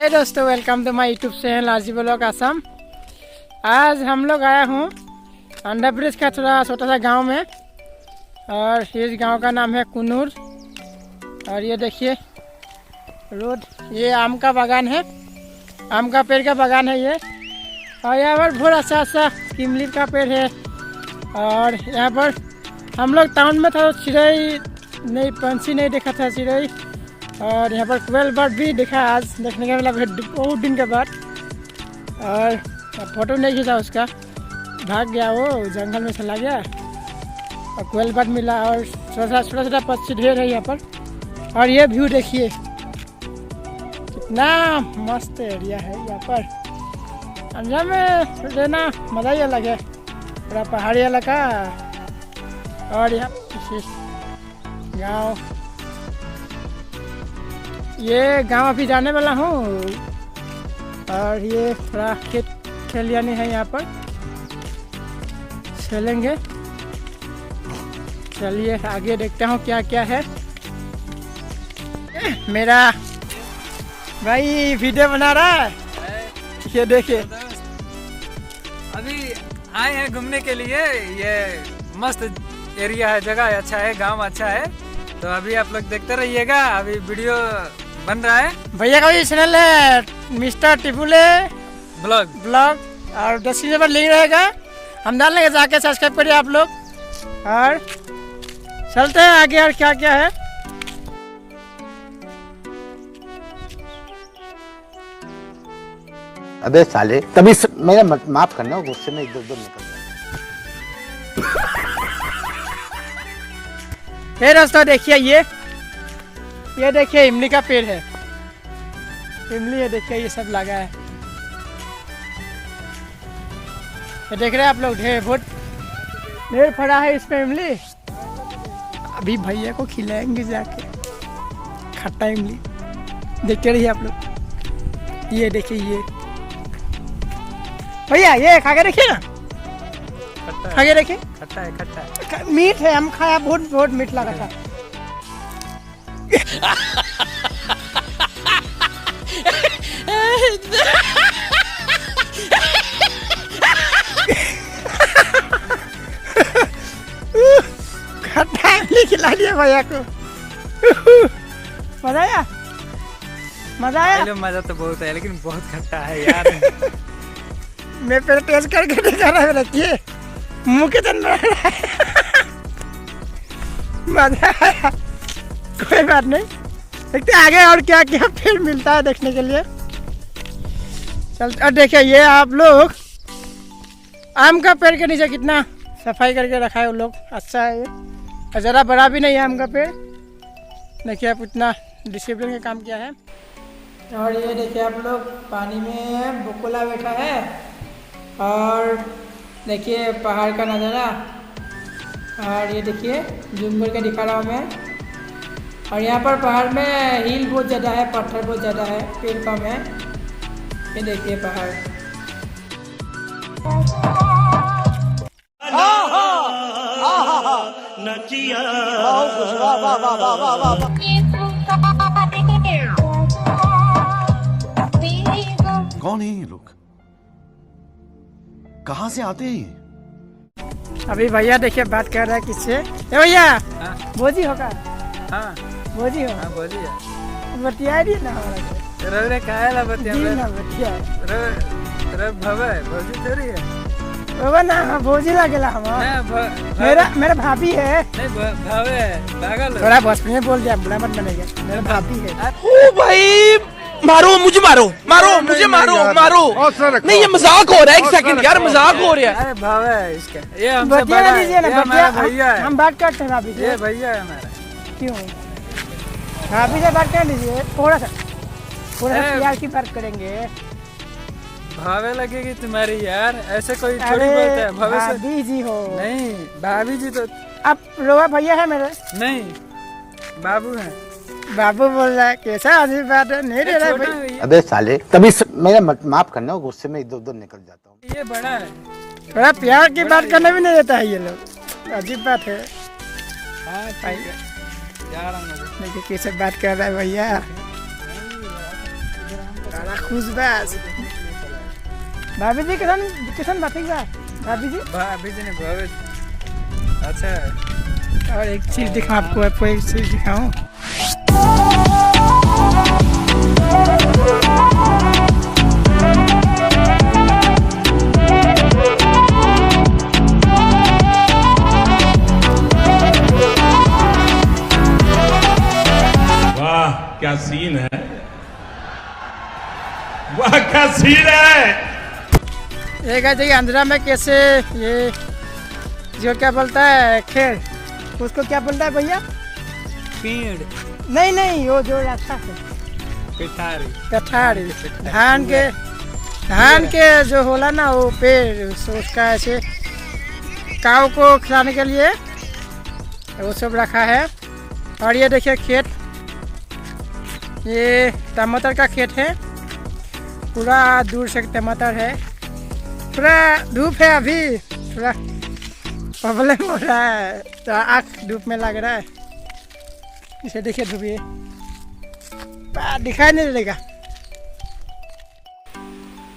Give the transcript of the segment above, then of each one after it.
हे दोस्तों, welcome to my YouTube channel RG blog Assam. आज हम लोग आया हूँ अंडर ब्रिज का थोड़ा छोटा सा गांव में, और इस गांव का नाम है कुनूर। और ये देखिए रोड, ये आम का बागान है, आम का पेड़ का बागान है ये। और यहाँ पर बहुत अच्छा अच्छा इमली का पेड़ है। और यहाँ पर हम लोग टाउन में था, चिड़ै नहीं, पंछी नहीं देखा था, चिड़ै। और यहाँ पर कोयल बर्ड भी देखा, आज देखने का मिला बहुत दिन के बाद। और फोटो नहीं खींचा उसका, भाग गया, वो जंगल में चला गया। और कोयल बर्ड मिला, और छोटा छोटा पक्षी ढेर है यहाँ पर। और ये व्यू देखिए, कितना मस्त एरिया है यहाँ पर। अंजाम में रहना मज़ा ही अलग है, पूरा पहाड़ी इलाका। और यहाँ गाँव, ये गांव अभी जाने वाला हूँ। और ये थोड़ा खेत खलियानी है, यहाँ पर चलेंगे। चलिए आगे देखता हूँ क्या क्या है। मेरा भाई वीडियो बना रहा है, ये देखिए। अभी आए हैं घूमने के लिए, ये मस्त एरिया है, जगह अच्छा है, गांव अच्छा है। तो अभी आप लोग देखते रहिएगा, अभी वीडियो बन रहा है। भैया का भी चैनल है मिस्टर टिपुले ब्लॉग, और डिस्क्रिप्शन पर लिंक रहेगा, हम डाल लेंगे, जाके सब्सक्राइब करिए आप लोग। और चलते हैं आगे, और क्या क्या है। अबे साले, तभी मेरा माफ करना, गुस्से में इधर उधर निकल गया। ये दोस्तों देखिए, ये देखिए इमली का पेड़ है, इमली है, देखिए ये सब लगा है। ये देख रहे हैं आप लोग, ढेर फड़ा है इसमें इमली। अभी भैया को खिलाएंगे जाके खट्टा इमली, देखते रहिए आप लोग। ये देखिए, ये भैया ये खा के देखिए ना, खा के देखिए, खट्टा है, खट्टा है, मीठ है, हम खाया, बहुत मीठ लगा था। खट्टा इमली खिला दिया भैया को। मजा आया, मजा आया। मजा तो बहुत है, लेकिन बहुत खट्टा है यार। मैं पहले टेस्ट करके देखा रहा है, रखिए मुँह के अंदर रहा है। मजा आया, कोई बात नहीं, देखते आगे और क्या क्या फिर मिलता है देखने के लिए। चलते। और देखिए ये आप लोग आम का पेड़ के नीचे कितना सफाई करके रखा है वो लोग, अच्छा है ये। और ज़रा बड़ा भी नहीं है आम का पेड़, देखिए आप इतना डिसिप्लिन का काम किया है। और ये देखिए आप लोग, पानी में बकुला बैठा है। और देखिए पहाड़ का नज़ारा। और ये देखिए जूम करके दिखा रहा हूँ मैं। और यहाँ पर पहाड़ में हिल बहुत ज़्यादा है, पत्थर बहुत ज़्यादा है, पेड़ कम है। ये देखिए पहाड़। कौन है ये लोग, कहाँ से आते हैं? अभी भैया देखिए बात कर रहा है किससे। ए भैया, भोजी होगा? हाँ भोजी हो? हाँ, बोलिए। बतिया रही ना हमारा, रे काहे बतिया बतिया रे भवे भौजी थोड़ी है बाबा ना, हाँ भोजी लगेला हमारा। मेरा भाभी है। नहीं, भवे पागल थोड़ा भोजपुरी में बोल दिया, बुरा मत बनेगा, मेरा भाभी है। ओ भाई, मारो मुझे, मारो मुझे, मारो नहीं, ये मजाक हो रहा है, एक सेकंड यार, मजाक हो रहा है। अरे भावे है इसका, ये हमसे बतिया बड़ा दीजिए ना, है, ये हमारा भैया है। हम बात करते हैं भाभी से। ये भैया है हमारा। क्यों भाभी से बात कर लीजिए, थोड़ा सा प्यार की बात करेंगे। भावे लगेगी तुम्हारी यार, ऐसे कोई थोड़ी बोलता है भावे से। भाभी जी हो? नहीं, भाभी जी तो अब रोवा भैया है मेरे। नहीं, बाबू है। बाबू बोल रहा है, कैसा अजीब बात है, नहीं दे रहा है भाई। अबे साले, तभी मेरा माफ करना, गुस्से में इधर उधर निकल जाता हूँ। ये बड़ा है, थोड़ा प्यार की बात करने भी नहीं देता है ये लोग, अजीब बात है। हाँ ठीक है, जा रहा हूँ। देखिए कैसे बात कर रहा है भैया। बड़ा खुश बस भाभी जी किसान बात बा भाभी जी ने बहुत अच्छा है। और एक चीज दिखाऊं आपको एक चीज दिखाऊं। वाह क्या सीन है, वाह क्या सीन है। एक है देखिए आंध्रा में कैसे ये जो क्या बोलता है खेल, उसको क्या बोलता है भैया? पेड़ नहीं वो जो रास्ता है पिठारी कठारी धान के जो होला ना वो पेड़, सो उसका ऐसे काऊ को खिलाने के लिए वो सब रखा है। और ये देखिए खेत, ये टमाटर का खेत है, पूरा दूर से टमाटर है, थोड़ा धूप है अभी, थोड़ा प्रॉब्लम हो रहा है तो आँख धूप में लग रहा है। इसे देखिए धूप ये दिखाई नहीं देगा।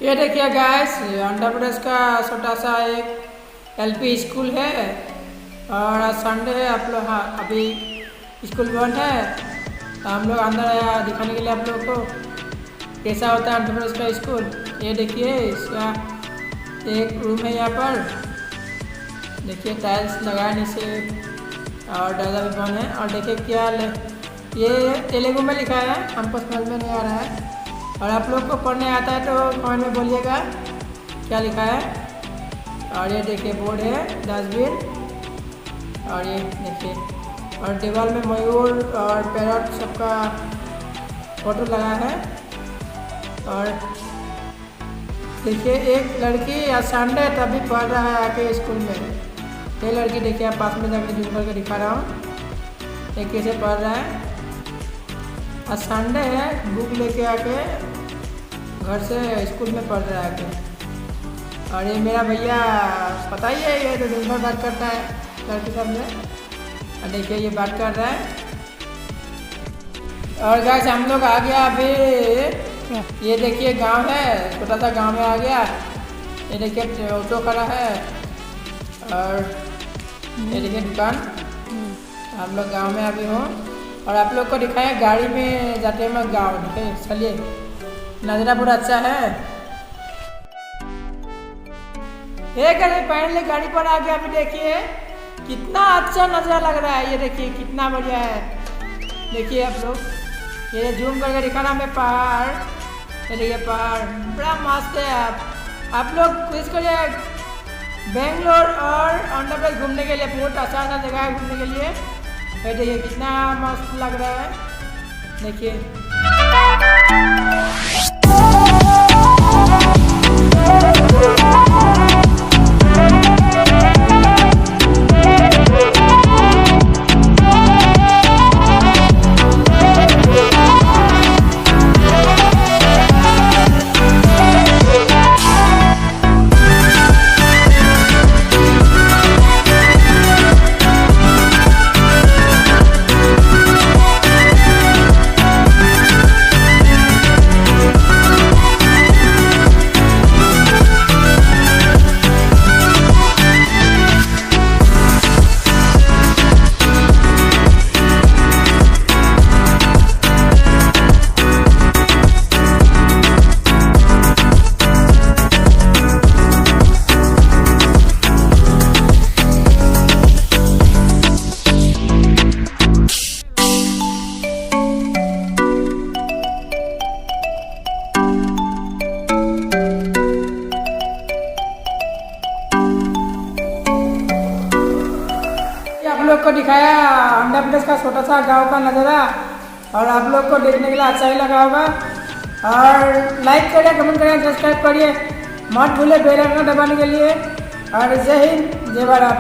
ये देखिए गाइस आंध्र प्रदेश का छोटा सा एक एलपी स्कूल है और आज संडे है। आप लोग अभी स्कूल बंद है, हम लोग अंदर आया दिखाने के लिए आप लोग को कैसा होता है आंध्र प्रदेश का स्कूल। ये देखिए इसका एक रूम है, यहाँ पर देखिए टाइल्स लगाए नीचे और दरवाजा भी बंद है। और देखिए क्या ये तेलुगु में लिखा है, हमको समझ में नहीं आ रहा है। और आप लोग को पढ़ने आता है तो कमेंट में बोलिएगा क्या लिखा है। और ये देखिए बोर्ड है, डस्टबिन, और ये देखिए और दीवार में मयूर और पैरट सबका फोटो लगा है। और देखिए एक लड़की आज संडे तभी पढ़ रहा है आके स्कूल में। ये लड़की देखिए आप पास में जाकर जूम करके दिखा रहा हूँ, ये कैसे पढ़ रहा है। आज संडे है, बुक लेके आके घर से स्कूल में पढ़ रहा है आके। और ये मेरा भैया पता ही है, ये तो दिन भर बात करता है लड़की सामने। और देखिए ये बात कर रहा है। और गाइस हम लोग आ गया अभी, ये देखिए गांव है, छोटा सा गांव में आ गया। ये देखिए ऑटो खड़ा है और ये देखिए दुकान। हम लोग गांव में अभी हूँ और आप लोग को दिखाया गाड़ी में जाते हैं गाँव। देखिए चलिए, नज़ारा पूरा अच्छा है। एक पहले गाड़ी पर आ गया, अभी देखिए कितना अच्छा नज़ारा लग रहा है। ये देखिए कितना बढ़िया है, देखिए आप लोग, ये जूम करके दिखाना में पहाड़, ये देखिए पहाड़ बड़ा मस्त है। आप लोग कोशिश करिए बेंगलोर और आंध्र प्रदेश घूमने के लिए, बहुत अच्छा जगह है घूमने के लिए। ये देखिए कितना मस्त लग रहा है, देखिए। आप लोग को दिखाया आंध्र प्रदेश का छोटा सा गांव का नज़ारा। और आप लोग को देखने के लिए अच्छा ही लगा होगा। और लाइक करिए, कमेंट करिए, सब्सक्राइब करिए, मत भूले बेल आइकन दबाने के लिए। और जय हिंद, जय भारत।